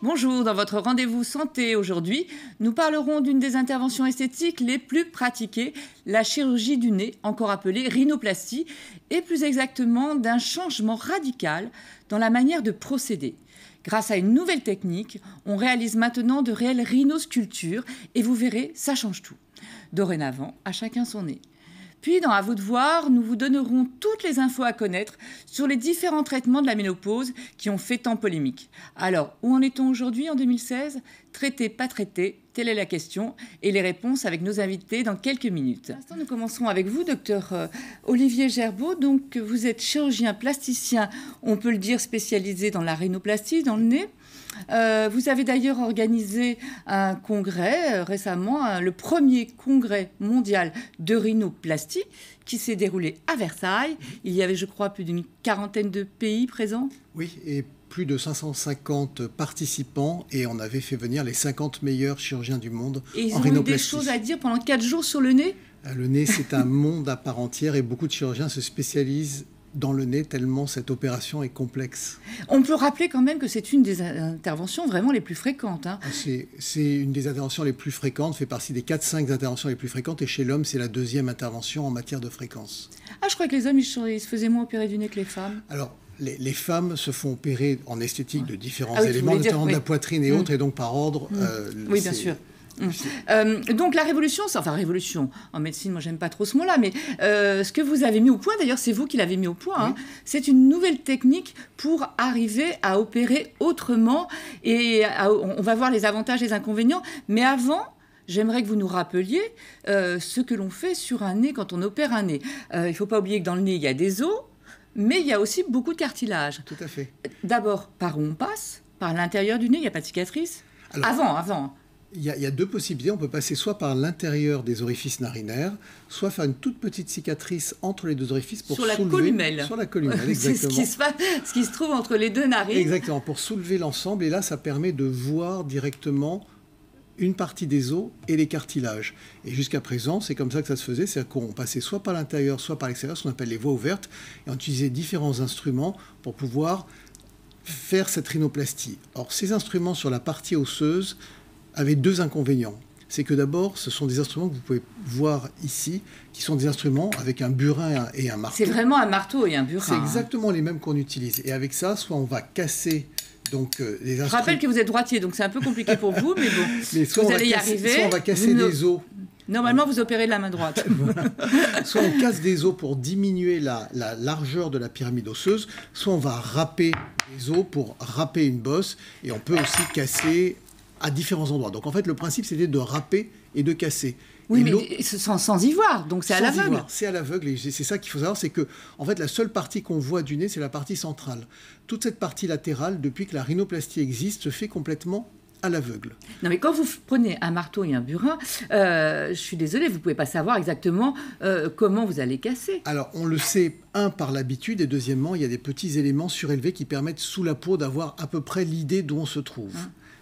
Bonjour, dans votre rendez-vous santé aujourd'hui, nous parlerons d'une des interventions esthétiques les plus pratiquées, la chirurgie du nez, encore appelée rhinoplastie, et plus exactement d'un changement radical dans la manière de procéder. Grâce à une nouvelle technique, on réalise maintenant de réelles rhinosculptures et vous verrez, ça change tout. Dorénavant, à chacun son nez. Puis, dans À vous de voir, nous vous donnerons toutes les infos à connaître sur les différents traitements de la ménopause qui ont fait tant polémique. Alors, où en est-on aujourd'hui en 2016 ? Traité, pas traité, telle est la question, et les réponses avec nos invités dans quelques minutes. Pour l'instant, nous commencerons avec vous, docteur Olivier Gerbeau. Donc, vous êtes chirurgien plasticien, on peut le dire spécialisé dans la rhinoplastie, dans le nez. Vous avez d'ailleurs organisé un congrès récemment, le premier congrès mondial de rhinoplastie qui s'est déroulé à Versailles. Il y avait, je crois, plus d'une quarantaine de pays présents. Oui, et plus de 550 participants, et on avait fait venir les 50 meilleurs chirurgiens du monde en rhinoplastie. Et ils ont eu des choses à dire pendant 4 jours sur le nez ? Le nez, c'est un monde à part entière, et beaucoup de chirurgiens se spécialisent dans le nez, tellement cette opération est complexe. On peut rappeler quand même que c'est une des interventions vraiment les plus fréquentes. Hein. C'est une des interventions les plus fréquentes, fait partie des 4-5 interventions les plus fréquentes, et chez l'homme, c'est la deuxième intervention en matière de fréquence. Ah, je crois que les hommes, ils se faisaient moins opérer du nez que les femmes. Alors, les femmes se font opérer en esthétique de différents éléments, notamment de la poitrine et autres, et donc par ordre... oui, bien sûr. Donc la révolution, révolution, en médecine, moi j'aime pas trop ce mot-là, mais ce que vous avez mis au point, d'ailleurs c'est vous qui l'avez mis au point, hein, c'est une nouvelle technique pour arriver à opérer autrement, et on va voir les avantages et les inconvénients, mais avant... J'aimerais que vous nous rappeliez ce que l'on fait sur un nez quand on opère un nez. Il ne faut pas oublier que dans le nez, il y a des os, mais il y a aussi beaucoup de cartilage. Tout à fait. D'abord, par où on passe ? Par l'intérieur du nez, il n'y a pas de cicatrice ? Alors, avant. Il y a deux possibilités. On peut passer soit par l'intérieur des orifices narinaires, soit faire une toute petite cicatrice entre les deux orifices pour soulever... Sur la columelle. Sur la columelle, exactement. C'est ce qui se trouve entre les deux narines. Exactement, pour soulever l'ensemble. Et là, ça permet de voir directement une partie des os et les cartilages. Et jusqu'à présent, c'est comme ça que ça se faisait, c'est-à-dire qu'on passait soit par l'intérieur, soit par l'extérieur, ce qu'on appelle les voies ouvertes, et on utilisait différents instruments pour pouvoir faire cette rhinoplastie. Or, ces instruments sur la partie osseuse avaient deux inconvénients. C'est que d'abord, ce sont des instruments que vous pouvez voir ici, qui sont des instruments avec un burin et un marteau. C'est vraiment un marteau et un burin. C'est exactement les mêmes qu'on utilise. Et avec ça, soit on va casser... Donc, les Je rappelle que vous êtes droitier, donc c'est un peu compliqué pour vous, mais bon, mais vous allez y arriver. Soit on va casser des os. Normalement, vous opérez de la main droite. Soit on casse des os pour diminuer la largeur de la pyramide osseuse, soit on va râper les os pour râper une bosse, et on peut aussi casser à différents endroits. Donc en fait, le principe, c'était de râper et de casser. Oui, mais sans y voir, donc c'est à l'aveugle. C'est à l'aveugle, et c'est ça qu'il faut savoir, c'est que en fait, la seule partie qu'on voit du nez, c'est la partie centrale. Toute cette partie latérale, depuis que la rhinoplastie existe, se fait complètement à l'aveugle. Non, mais quand vous prenez un marteau et un burin, je suis désolée, vous ne pouvez pas savoir exactement comment vous allez casser. Alors, on le sait, par l'habitude, et deuxièmement, il y a des petits éléments surélevés qui permettent, sous la peau, d'avoir à peu près l'idée d'où on se trouve.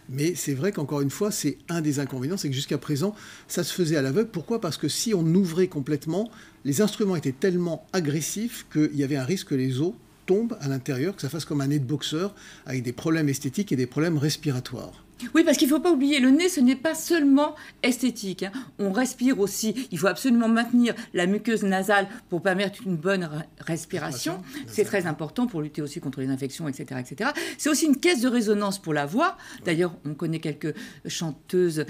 Mais c'est vrai qu'encore une fois, c'est un des inconvénients, c'est que jusqu'à présent, ça se faisait à l'aveugle. Pourquoi ? Parce que si on ouvrait complètement, les instruments étaient tellement agressifs qu'il y avait un risque que les os tombent à l'intérieur, que ça fasse comme un nez de boxeur, avec des problèmes esthétiques et des problèmes respiratoires. Oui, parce qu'il ne faut pas oublier, le nez, ce n'est pas seulement esthétique. Hein. On respire aussi. Il faut absolument maintenir la muqueuse nasale pour permettre une bonne respiration. C'est très important pour lutter aussi contre les infections, etc., etc. C'est aussi une caisse de résonance pour la voix. D'ailleurs, on connaît quelques chanteuses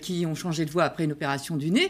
qui ont changé de voix après une opération du nez.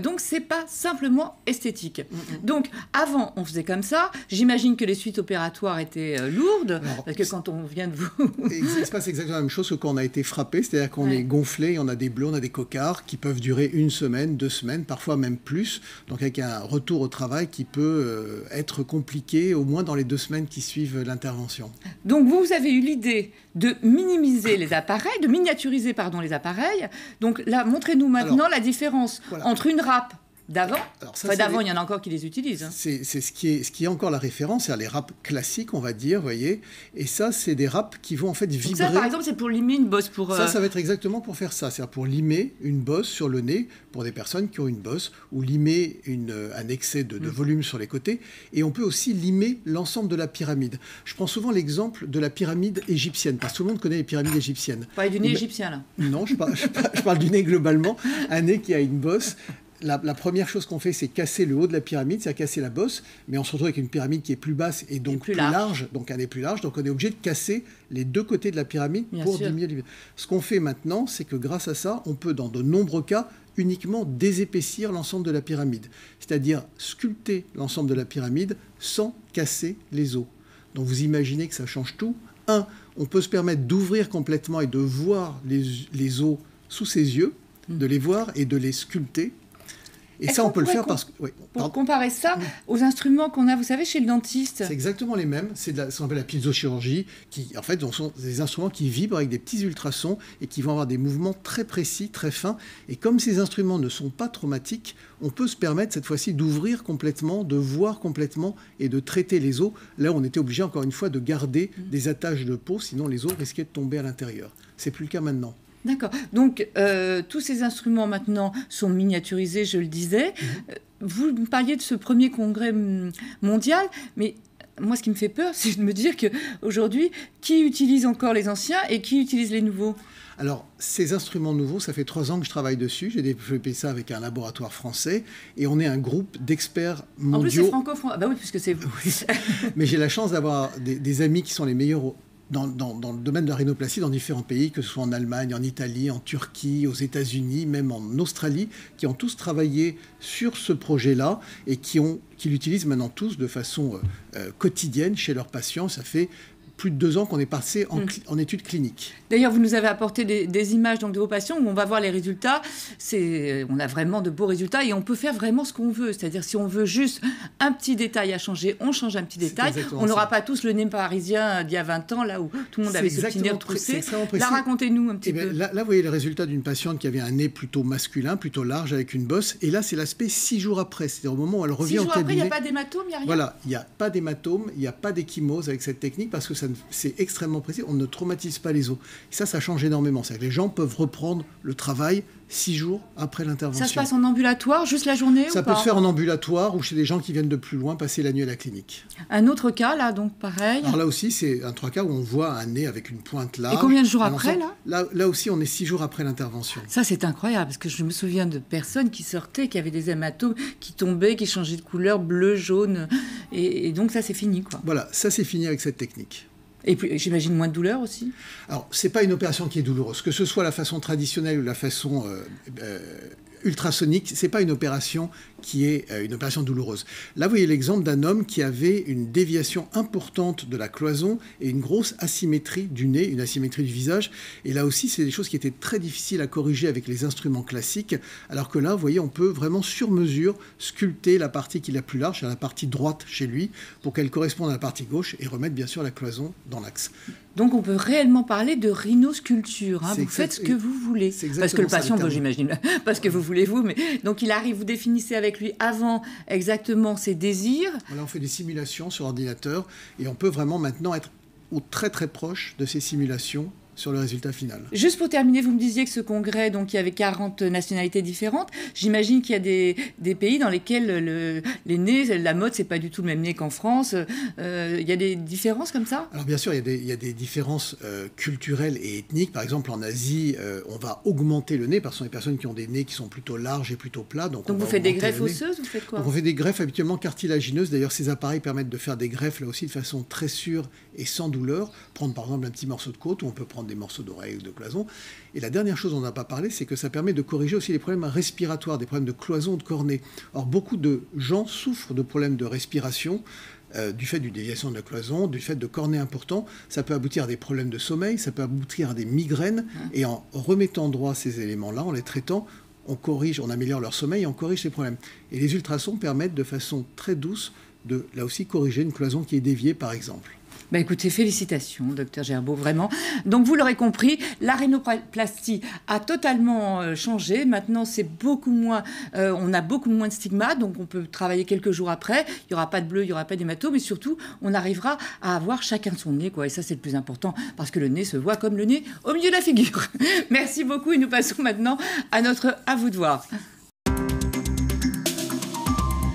Donc, ce n'est pas simplement esthétique. Donc, avant, on faisait comme ça. J'imagine que les suites opératoires étaient lourdes, parce que quand on vient de vous... Il se passe exactement la même chose que quand on a été frappé, c'est-à-dire qu'on est gonflé, on a des bleus, on a des cocards qui peuvent durer 1 semaine, 2 semaines, parfois même plus, donc avec un retour au travail qui peut être compliqué, au moins dans les 2 semaines qui suivent l'intervention. Donc vous avez eu l'idée de minimiser les appareils, de miniaturiser les appareils. Donc là, montrez-nous maintenant la différence entre une râpe d'avant. Alors Enfin, d'avant, il y en a encore qui les utilisent. Hein. C'est ce qui est encore la référence, c'est les raps classiques, on va dire, vous voyez. Et ça, c'est des raps qui vont en fait vibrer. Donc ça, par exemple, c'est pour limer une bosse. Ça va être exactement pour faire ça. C'est-à-dire pour limer une bosse sur le nez, pour des personnes qui ont une bosse, ou limer un excès de volume sur les côtés. Et on peut aussi limer l'ensemble de la pyramide. Je prends souvent l'exemple de la pyramide égyptienne, parce que tout le monde connaît les pyramides égyptiennes. Vous parlez du nez égyptien, là? Non, je parle du nez globalement. Un nez qui a une bosse. La première chose qu'on fait, c'est casser le haut de la pyramide, c'est-à-dire casser la bosse, mais on se retrouve avec une pyramide qui est plus basse et donc plus large, donc un nez plus large, donc on est obligé de casser les deux côtés de la pyramide pour diminuer. Ce qu'on fait maintenant, c'est que grâce à ça, on peut, dans de nombreux cas, uniquement désépaissir l'ensemble de la pyramide, c'est-à-dire sculpter l'ensemble de la pyramide sans casser les os. Donc vous imaginez que ça change tout. On peut se permettre d'ouvrir complètement et de voir les os sous ses yeux, de les voir et de les sculpter. Et ça, on peut le faire parce que... Oui, pour comparer ça aux instruments qu'on a, vous savez, chez le dentiste. C'est exactement les mêmes. C'est ce qu'on appelle la piezochirurgie, qui, en fait, sont des instruments qui vibrent avec des petits ultrasons et qui vont avoir des mouvements très précis, très fins. Et comme ces instruments ne sont pas traumatiques, on peut se permettre, cette fois-ci, d'ouvrir complètement, de voir complètement et de traiter les os. Là, on était obligé, encore une fois, de garder des attaches de peau, sinon les os risquaient de tomber à l'intérieur. C'est plus le cas maintenant. D'accord. Donc, tous ces instruments maintenant sont miniaturisés, je le disais. Vous me parliez de ce premier congrès mondial, mais moi, ce qui me fait peur, c'est de me dire qu'aujourd'hui, qui utilise encore les anciens et qui utilise les nouveaux ? Alors, ces instruments nouveaux, ça fait 3 ans que je travaille dessus. J'ai développé ça avec un laboratoire français et on est un groupe d'experts mondiaux. En plus, c'est franco-français. Bah oui, puisque c'est vous. Oui. Mais j'ai la chance d'avoir des amis qui sont les meilleurs dans le domaine de la rhinoplastie dans différents pays, que ce soit en Allemagne, en Italie, en Turquie, aux États-Unis, même en Australie, qui ont tous travaillé sur ce projet-là et qui l'utilisent maintenant tous de façon quotidienne chez leurs patients. Ça fait plus de 2 ans qu'on est passé en études cliniques. D'ailleurs, vous nous avez apporté des images donc, de vos patients où on va voir les résultats. On a vraiment de beaux résultats et on peut faire vraiment ce qu'on veut. C'est-à-dire, si on veut juste un petit détail à changer, on change un petit détail. On n'aura pas tous le nez parisien d'il y a 20 ans, là où tout le monde avait ce petit nez retroussé. Là, racontez-nous un petit peu. Là, vous voyez le résultat d'une patiente qui avait un nez plutôt masculin, plutôt large, avec une bosse. Et là, c'est l'aspect 6 jours après. C'est-à-dire au moment où elle revient au cabinet. 6 jours après, il n'y a pas d'hématome, il n'y a rien. Voilà, il n'y a pas d'hématome, il n'y a pas d'échymose avec cette technique parce que c'est extrêmement précis. On ne traumatise pas les os. Et ça change énormément. C'est-à-dire que les gens peuvent reprendre le travail 6 jours après l'intervention. Ça se passe en ambulatoire, juste la journée Ça ou peut pas se faire en ambulatoire ou chez des gens qui viennent de plus loin passer la nuit à la clinique. Un autre cas, là, donc pareil. Alors là aussi, c'est un 3 cas où on voit un nez avec une pointe large. Et combien de jours après, là aussi, on est 6 jours après l'intervention. Ça, c'est incroyable, parce que je me souviens de personnes qui sortaient, qui avaient des hématomes, qui tombaient, qui changeaient de couleur, bleu, jaune. Et donc, ça, c'est fini, quoi. Voilà, ça, c'est fini avec cette technique. Et puis, j'imagine moins de douleur aussi. Alors, c'est pas une opération qui est douloureuse. Que ce soit la façon traditionnelle ou la façon ultrasonique, c'est pas une opération qui est une opération douloureuse. Là, vous voyez l'exemple d'un homme qui avait une déviation importante de la cloison et une grosse asymétrie du nez, une asymétrie du visage. Et là aussi, c'est des choses qui étaient très difficiles à corriger avec les instruments classiques. Alors que là, vous voyez, on peut vraiment sur mesure sculpter la partie qui est la plus large, la partie droite chez lui, pour qu'elle corresponde à la partie gauche et remettre bien sûr la cloison dans l'axe. Donc on peut réellement parler de rhinosculpture. Hein. Vous faites ce que vous voulez. Parce que le patient, j'imagine, parce que vous voulez vous. Mais donc il arrive, vous définissez avec lui avant exactement ses désirs. Voilà, on fait des simulations sur ordinateur et on peut vraiment maintenant être très très proche de ces simulations sur le résultat final. Juste pour terminer, vous me disiez que ce congrès, donc il y avait 40 nationalités différentes. J'imagine qu'il y a des pays dans lesquels les nez, la mode, c'est pas du tout le même nez qu'en France. Il y a des différences comme ça ? Alors bien sûr, il y a des différences culturelles et ethniques. Par exemple, en Asie, on va augmenter le nez parce que ce sont des personnes qui ont des nez qui sont plutôt larges et plutôt plats. Donc vous faites des greffes osseuses, vous faites quoi ? Donc on fait des greffes habituellement cartilagineuses. D'ailleurs, ces appareils permettent de faire des greffes là aussi de façon très sûre et sans douleur. Prendre par exemple un petit morceau de côte ou on peut prendre des morceaux d'oreille ou de cloison. Et la dernière chose dont on n'a pas parlé, c'est que ça permet de corriger aussi les problèmes respiratoires, des problèmes de cloison ou de cornée. Or, beaucoup de gens souffrent de problèmes de respiration du fait d'une déviation de la cloison, du fait de cornée importants. Ça peut aboutir à des problèmes de sommeil, ça peut aboutir à des migraines. Et en remettant droit ces éléments-là, en les traitant, on corrige, on améliore leur sommeil et on corrige ces problèmes. Et les ultrasons permettent de façon très douce de, là aussi, corriger une cloison qui est déviée, par exemple. Bah écoutez, félicitations, docteur Gerbeau, vraiment. Donc vous l'aurez compris, la rhinoplastie a totalement changé. Maintenant, c'est beaucoup moins, on a beaucoup moins de stigmates, donc on peut travailler quelques jours après. Il n'y aura pas de bleu, il n'y aura pas d'hématome, mais surtout, on arrivera à avoir chacun son nez, quoi. Et ça, c'est le plus important, parce que le nez se voit comme le nez au milieu de la figure. Merci beaucoup, et nous passons maintenant à notre « À vous de voir ».